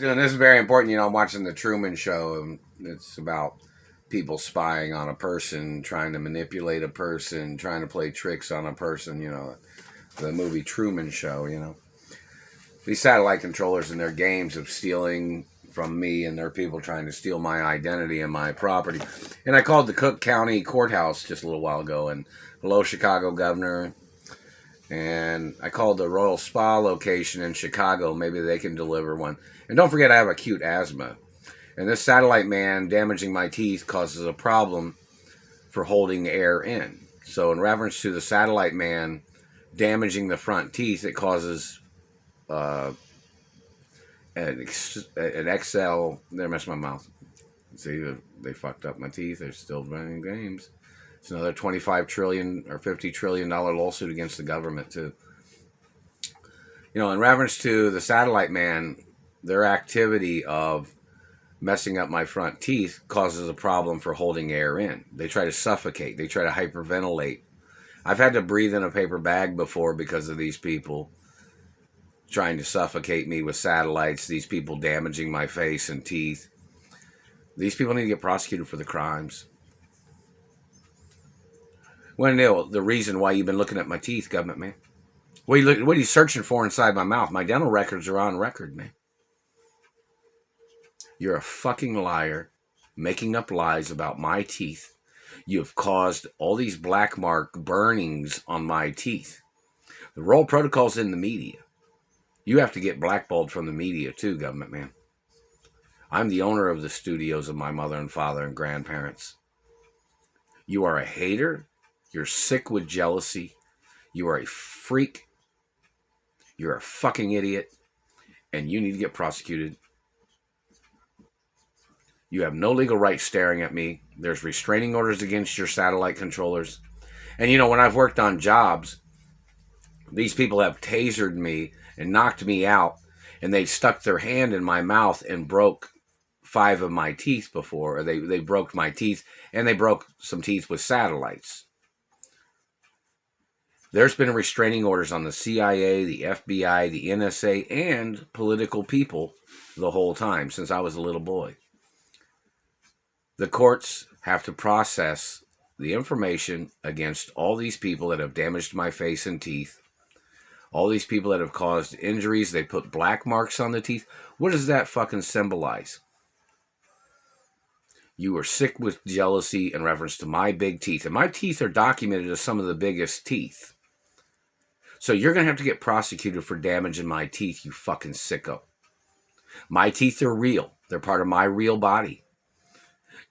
And this is very important. You know, I'm watching the Truman Show, and it's about people spying on a person, trying to manipulate a person, trying to play tricks on a person. You know, the movie Truman Show. You know, these satellite controllers and their games of stealing from me, and there are people trying to steal my identity and my property. And I called the Cook County Courthouse just a little while ago, and hello, Chicago Governor. And I called the Royal Spa location in Chicago. Maybe they can deliver one. And don't forget, I have acute asthma. And this satellite man damaging my teeth causes a problem for holding air in. So in reference to the satellite man damaging the front teeth, it causes an XL. There, messed my mouth. See, they fucked up my teeth. They're still playing games. It's another $25 trillion or $50 trillion lawsuit against the government, too. You know, in reference to the satellite man, their activity of messing up my front teeth causes a problem for holding air in. They try to suffocate. They try to hyperventilate. I've had to breathe in a paper bag before because of these people trying to suffocate me with satellites, these people damaging my face and teeth. These people need to get prosecuted for the crimes. Want to know the reason why you've been looking at my teeth, government man? What are you searching for inside my mouth? My dental records are on record, man. You're a fucking liar, making up lies about my teeth. You have caused all these black mark burnings on my teeth. The roll protocol's in the media. You have to get blackballed from the media too, government man. I'm the owner of the studios of my mother and father and grandparents. You are a hater. You're sick with jealousy. You are a freak. You're a fucking idiot. And you need to get prosecuted. You have no legal right staring at me. There's restraining orders against your satellite controllers. And you know, when I've worked on jobs, these people have tasered me and knocked me out. And they've stuck their hand in my mouth and broke 5 of my teeth before. Or they broke my teeth. And they broke some teeth with satellites. There's been restraining orders on the CIA, the FBI, the NSA, and political people the whole time since I was a little boy. The courts have to process the information against all these people that have damaged my face and teeth. All these people that have caused injuries. They put black marks on the teeth. What does that fucking symbolize? You are sick with jealousy in reference to my big teeth. And my teeth are documented as some of the biggest teeth. So you're going to have to get prosecuted for damaging my teeth, you fucking sicko. My teeth are real. They're part of my real body.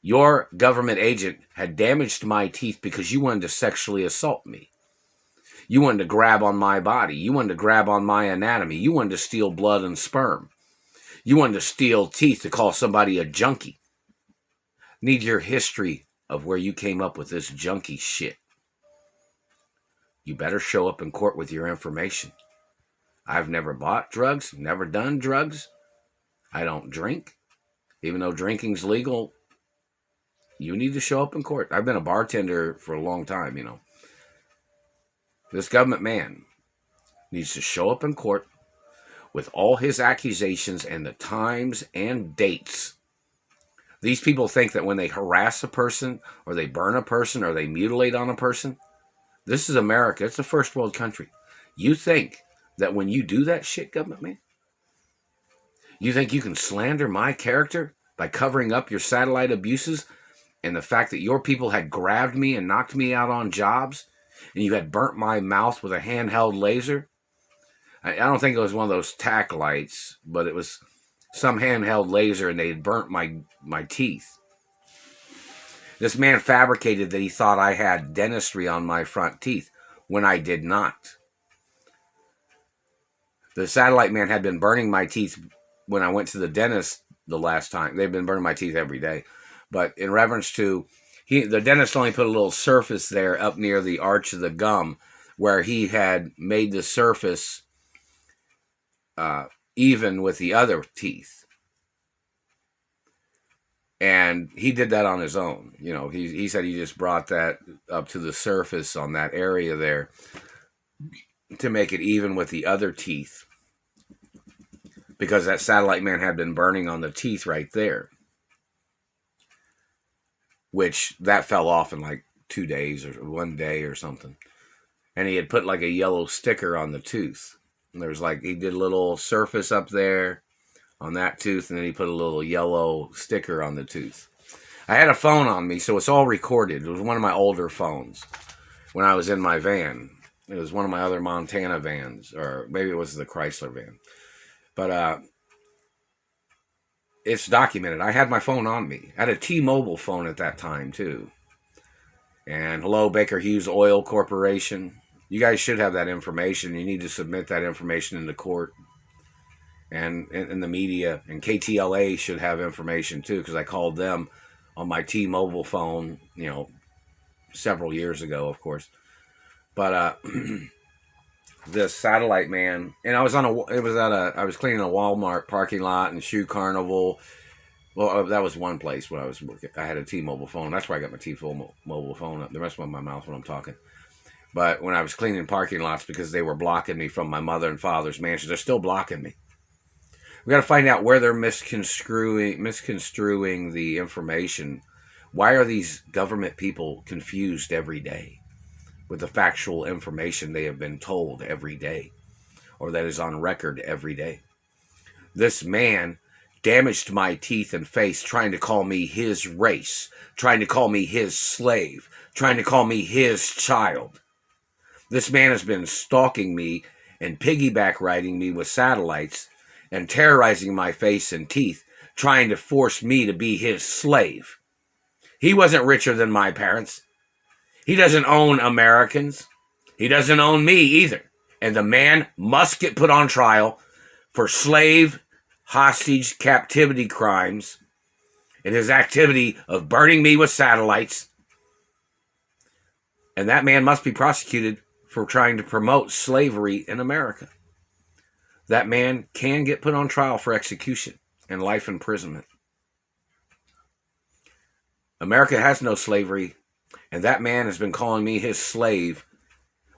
Your government agent had damaged my teeth because you wanted to sexually assault me. You wanted to grab on my body. You wanted to grab on my anatomy. You wanted to steal blood and sperm. You wanted to steal teeth to call somebody a junkie. Need your history of where you came up with this junkie shit. You better show up in court with your information. I've never bought drugs, never done drugs. I don't drink. Even though drinking's legal, you need to show up in court. I've been a bartender for a long time, you know. This government man needs to show up in court with all his accusations and the times and dates. These people think that when they harass a person or they burn a person or they mutilate on a person, this is America. It's a first world country. You think that when you do that shit, government man, you think you can slander my character by covering up your satellite abuses and the fact that your people had grabbed me and knocked me out on jobs and you had burnt my mouth with a handheld laser? I don't think it was one of those tack lights, but it was some handheld laser and they had burnt my teeth. This man fabricated that he thought I had dentistry on my front teeth when I did not. The satellite man had been burning my teeth when I went to the dentist the last time. They've been burning my teeth every day. But in reference to, the dentist only put a little surface there up near the arch of the gum where he had made the surface even with the other teeth. And he did that on his own. You know, he said he just brought that up to the surface on that area there to make it even with the other teeth. because that satellite man had been burning on the teeth right there, which that fell off in like 2 days or 1 day or something. And he had put like a yellow sticker on the tooth. And there was like, he did a little surface up there on that tooth, and then he put a little yellow sticker on the tooth. I had a phone on me, so it's all recorded. It was one of my older phones when I was in my van. It was one of my other Montana vans, or maybe it was the Chrysler van. But it's documented. I had my phone on me. I had a T-Mobile phone at that time, too. And hello, Baker Hughes Oil Corporation. You guys should have that information. You need to submit that information into court. And in the media. And KTLA should have information, too, because I called them on my T-Mobile phone, several years ago, of course. But this satellite man, and I was I was cleaning a Walmart parking lot and Shoe Carnival. Well, that was one place where I was working. I had a T-Mobile phone. That's where I got my T-Mobile phone up. The rest of my mouth when I'm talking. But when I was cleaning parking lots, because they were blocking me from my mother and father's mansion, they're still blocking me. We got to find out where they're misconstruing the information. Why are these government people confused every day with the factual information they have been told every day, or that is on record every day? This man damaged my teeth and face trying to call me his race, trying to call me his slave, trying to call me his child. This man has been stalking me and piggyback riding me with satellites and terrorizing my face and teeth, trying to force me to be his slave. He wasn't richer than my parents. He doesn't own Americans. He doesn't own me either. And the man must get put on trial for slave, hostage, captivity crimes and his activity of burning me with satellites. And that man must be prosecuted for trying to promote slavery in America. That man can get put on trial for execution and life imprisonment. America has no slavery, and that man has been calling me his slave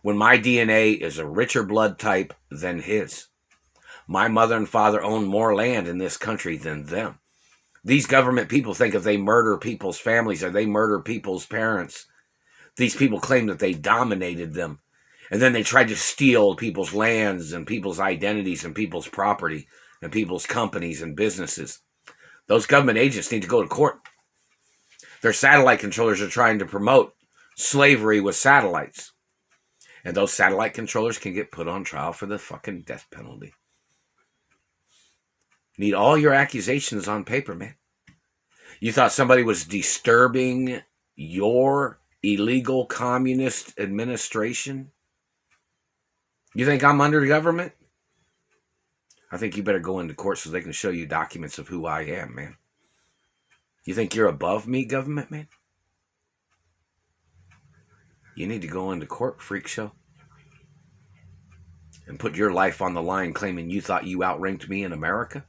when my DNA is a richer blood type than his. My mother and father own more land in this country than them. These government people think if they murder people's families or they murder people's parents, these people claim that they dominated them. And then they tried to steal people's lands and people's identities and people's property and people's companies and businesses. Those government agents need to go to court. Their satellite controllers are trying to promote slavery with satellites. And those satellite controllers can get put on trial for the fucking death penalty. Need all your accusations on paper, man. You thought somebody was disturbing your illegal communist administration? You think I'm under the government? I think you better go into court so they can show you documents of who I am, man. You think you're above me, government, man? You need to go into court, freak show. And put your life on the line claiming you thought you outranked me in America.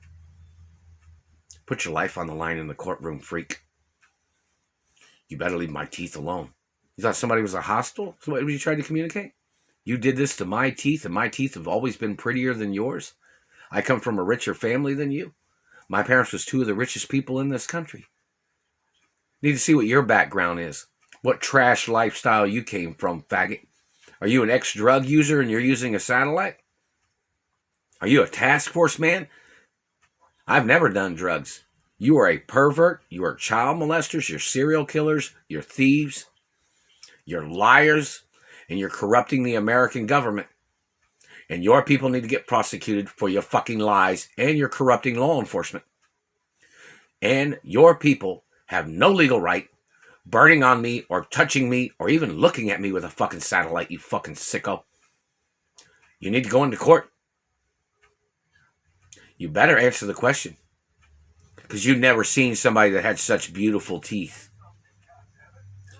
Put your life on the line in the courtroom, freak. You better leave my teeth alone. You thought somebody was a hostile? So what were you trying to communicate? You did this to my teeth, and my teeth have always been prettier than yours. I come from a richer family than you. My parents was two of the richest people in this country. Need to see what your background is. What trash lifestyle you came from, faggot. Are you an ex-drug user and you're using a satellite? Are you a task force man? I've never done drugs. You are a pervert. You are child molesters. You're serial killers. You're thieves. You're liars. And you're corrupting the American government. And your people need to get prosecuted for your fucking lies. And you're corrupting law enforcement. And your people have no legal right burning on me or touching me or even looking at me with a fucking satellite, you fucking sicko. You need to go into court. You better answer the question. Because you've never seen somebody that had such beautiful teeth.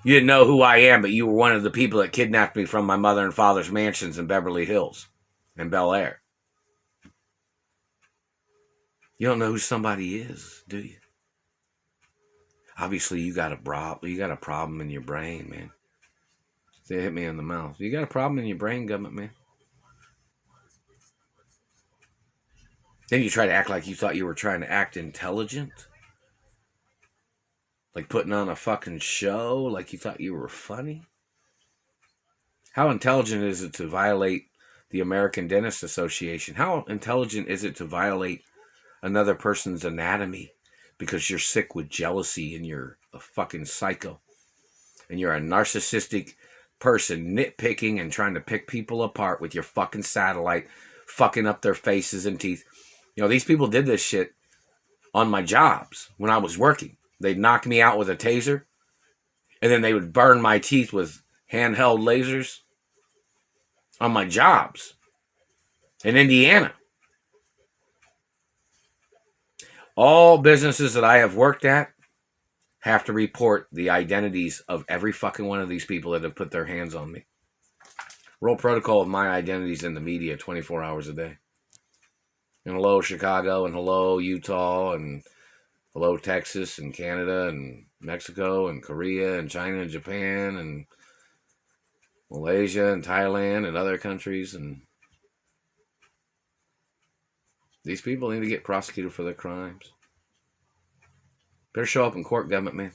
You didn't know who I am, but you were one of the people that kidnapped me from my mother and father's mansions in Beverly Hills and Bel Air. You don't know who somebody is, do you? Obviously, you got a problem in your brain, man. They hit me in the mouth. You got a problem in your brain, government, man. Then you try to act like you thought you were trying to act intelligent. Like putting on a fucking show, like you thought you were funny. How intelligent is it to violate the American Dentist Association? How intelligent is it to violate another person's anatomy because you're sick with jealousy and you're a fucking psycho and you're a narcissistic person nitpicking and trying to pick people apart with your fucking satellite, fucking up their faces and teeth? You know, these people did this shit on my jobs when I was working. They'd knock me out with a taser, and then they would burn my teeth with handheld lasers on my jobs in Indiana. All businesses that I have worked at have to report the identities of every fucking one of these people that have put their hands on me. Roll protocol of my identities in the media 24 hours a day. And hello, Chicago, and hello, Utah, and hello, Texas, and Canada, and Mexico, and Korea, and China, and Japan, and Malaysia, and Thailand, and other countries. And these people need to get prosecuted for their crimes. Better show up in court, government man.